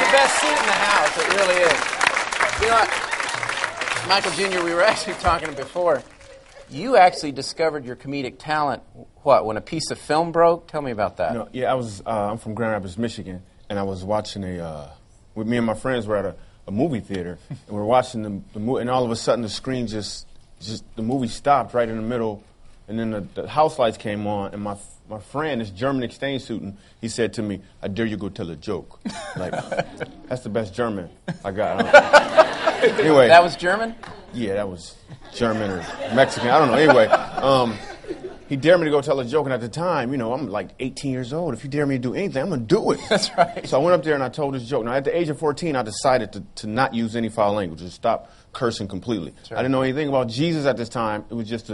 the best seat in the house. It really is. You know what, Michael Jr., we were actually talking before. You actually discovered your comedic talent, what, when a piece of film broke? Tell me about that. No, yeah, I'm from Grand Rapids, Michigan, and I was watching with me and my friends were at a movie theater, and we were watching the movie, and all of a sudden the screen just the movie stopped right in the middle, and then the house lights came on, and my friend, this German exchange student, he said to me, "I dare you go tell a joke." Like, that's the best German I got. Anyway. That was German? Yeah, that was German or Mexican. I don't know. Anyway, he dared me to go tell a joke, and at the time, you know, I'm like 18 years old. If you dare me to do anything, I'm going to do it. That's right. So I went up there and I told this joke. Now, at the age of 14, I decided to not use any foul language, to stop cursing completely. Right. I didn't know anything about Jesus at this time. We just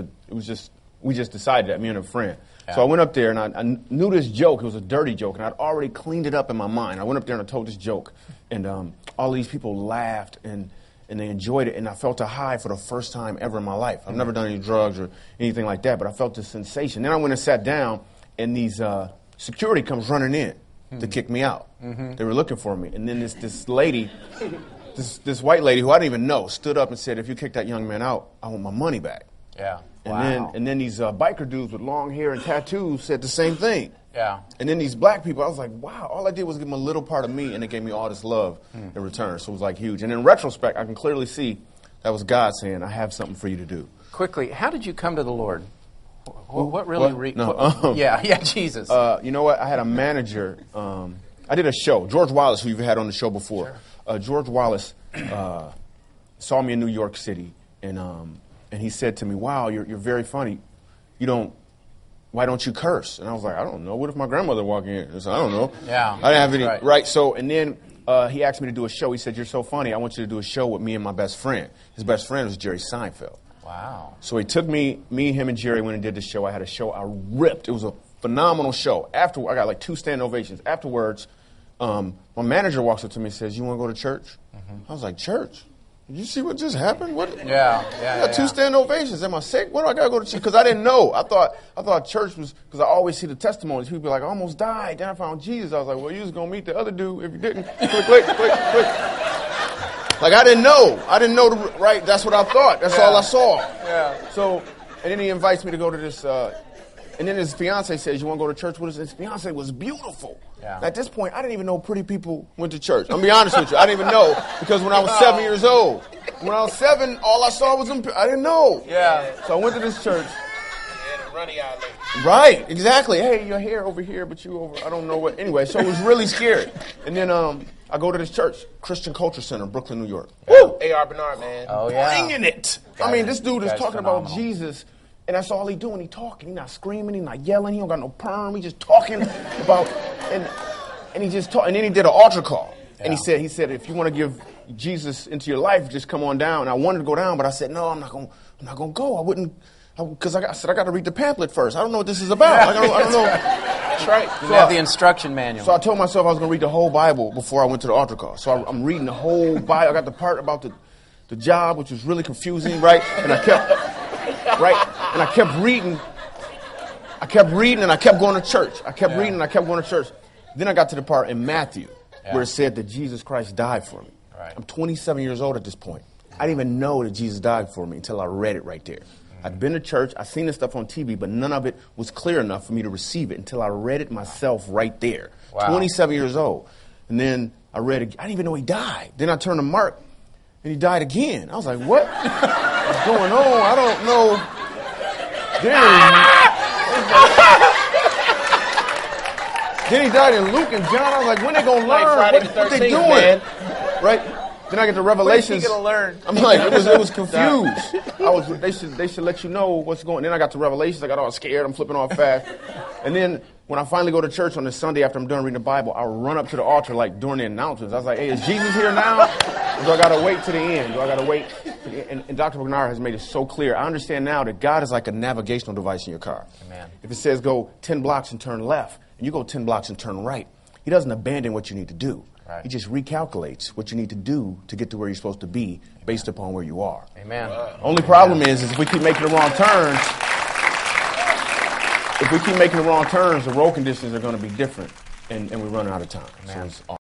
decided that, me and a friend. Yeah. So I went up there and I knew this joke. It was a dirty joke, and I'd already cleaned it up in my mind. I went up there and I told this joke, and all these people laughed and they enjoyed it, and I felt a high for the first time ever in my life. I've never done any drugs or anything like that, but I felt this sensation. Then I went and sat down, and these security comes running in to kick me out. They were looking for me, and then this lady, this white lady who I didn't even know, stood up and said, "If you kick that young man out, I want my money back." Yeah. And then these biker dudes with long hair and tattoos said the same thing. Yeah. And then these black people, I was like, wow, all I did was give them a little part of me, and they gave me all this love in return. So it was like huge. And in retrospect, I can clearly see that was God saying, I have something for you to do. Quickly, how did you come to the Lord? What really... Jesus. You know what? I had a manager. I did a show. George Wallace, who you've had on the show before. Sure. George Wallace saw me in New York City, and he said to me, wow, you're very funny. Why don't you curse? And I was like, I don't know. What if my grandmother walked in? I said, I don't know. Yeah. I didn't have any. Right. So, and then he asked me to do a show. He said, you're so funny. I want you to do a show with me and my best friend. His best friend was Jerry Seinfeld. Wow. So he took me, him, and Jerry went and did the show. I had a show. I ripped. It was a phenomenal show. After I got like 2 standing ovations. Afterwards, my manager walks up to me and says, you want to go to church? I was like, church? Did you see what just happened? What? Yeah. I got 2 standing ovations. Am I sick? What do I got to go to church? Because I didn't know. I thought church was, because I always see the testimonies. People be like, I almost died. Then I found Jesus. I was like, well, you was going to meet the other dude if you didn't. Click. Like, I didn't know. Right? That's what I thought. That's all I saw. Yeah. So, and then he invites me to go to this, and then his fiance says, you want to go to church with us? His fiance was beautiful. Yeah. At this point, I didn't even know pretty people went to church. I'm going to be honest with you. I didn't even know, because when I was 7 years old, when I was 7, all I saw was them. I didn't know. Yeah. So I went to this church. Right, exactly. Hey, your hair over here, but you over, I don't know what. Anyway, so it was really scary. And then I go to this church, Christian Culture Center, Brooklyn, New York. Woo! A.R. Bernard, man. Oh, yeah. Bringing it. I mean, this dude is talking about Jesus, and that's all he doing. He talking. He not screaming. He not yelling. He don't got no perm. He just talking about, and he just talk. And then he did an altar call. Yeah. And he said, if you want to give Jesus into your life, just come on down. And I wanted to go down, but I said, no, I'm not gonna go. I wouldn't. Because I said I got to read the pamphlet first. I don't know what this is about. I don't know. That's right. You have the instruction manual. So I told myself I was going to read the whole Bible before I went to the altar call. So I'm reading the whole Bible. I got the part about the job, which was really confusing, right? And I kept reading. I kept reading, and I kept going to church. I kept reading, and I kept going to church. Then I got to the part in Matthew where it said that Jesus Christ died for me. Right. I'm 27 years old at this point. I didn't even know that Jesus died for me until I read it right there. I'd been to church, I'd seen this stuff on TV, but none of it was clear enough for me to receive it until I read it myself right there. Wow. 27 years old. And then I read it, I didn't even know he died. Then I turned to Mark, and he died again. I was like, what? What's going on? I don't know. Then he died in Luke and John. I was like, when they going to learn? What they doing? Man. Right? Then I get to Revelations. What is he gonna learn? I'm like, it was confused. They should let you know what's going on. Then I got to Revelations. I got all scared. I'm flipping off fast. And then when I finally go to church on this Sunday after I'm done reading the Bible, I run up to the altar like during the announcements. I was like, hey, is Jesus here now? Or do I got to wait to the end? Do I got to wait? And Dr. Bernard has made it so clear. I understand now that God is like a navigational device in your car. Amen. If it says go 10 blocks and turn left, and you go 10 blocks and turn right, he doesn't abandon what you need to do. Right. He just recalculates what you need to do to get to where you're supposed to be based upon where you are. Amen. Only problem is if we keep making the wrong turns, the road conditions are going to be different, and we're running out of time. So